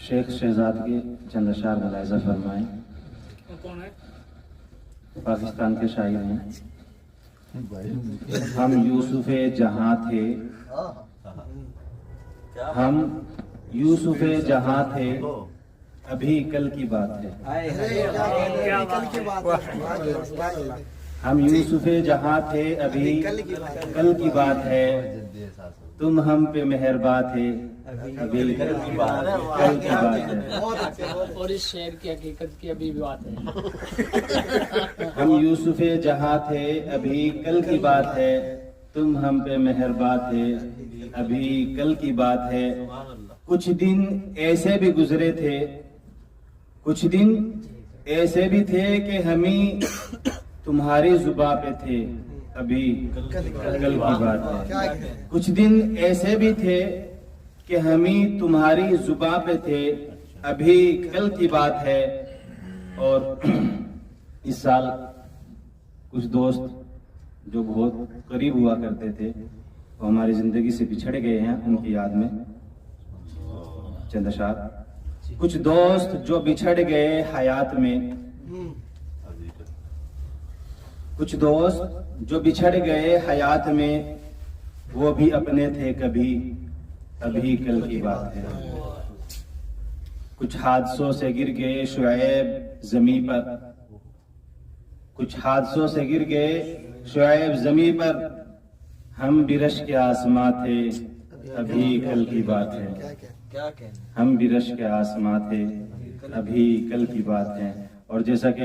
शेख शहजाद के चंद अशार मुलाहिजा फरमाएं। कौन है? पाकिस्तान के शायर हैं। हम यूसुफे जहां थे, हम यूसुफे जहां थे, अभी कल की बात है। हम यूसुफे जहां थे, अभी कल की बात है। तुम हम पे मेहरबान थे, अभी कल की बात है। और इस शेर की हकीकत की अभी भी बात है। हम यूसुफे जहां थे, अभी कल की बात है। तुम हम पे मेहरबान थे, अभी कल की बात है। कुछ दिन ऐसे भी गुजरे थे, कुछ दिन ऐसे भी थे कि हम ही तुम्हारी जुबां पे थे, अभी कल की बात है। कुछ दिन ऐसे भी थे कि हम ही तुम्हारी जुबां पे थे, अभी कल की बात है। और इस साल कुछ दोस्त जो बहुत करीब हुआ करते थे वो हमारी जिंदगी से बिछड़ गए हैं, उनकी याद में चंद अशार। कुछ दोस्त जो बिछड़ गए हयात में, कुछ दोस्त जो बिछड़ गए हयात में, वो भी अपने थे कभी, अभी कल की बात है। कुछ हादसों से गिर गए शुएब जमी पर, कुछ हादसों से गिर गए शुएब जमी पर। हम बिरश के आसमां थे, अभी कल की बात है। हम बिरश के आसमां थे, अभी कल की बात है। और जैसा कि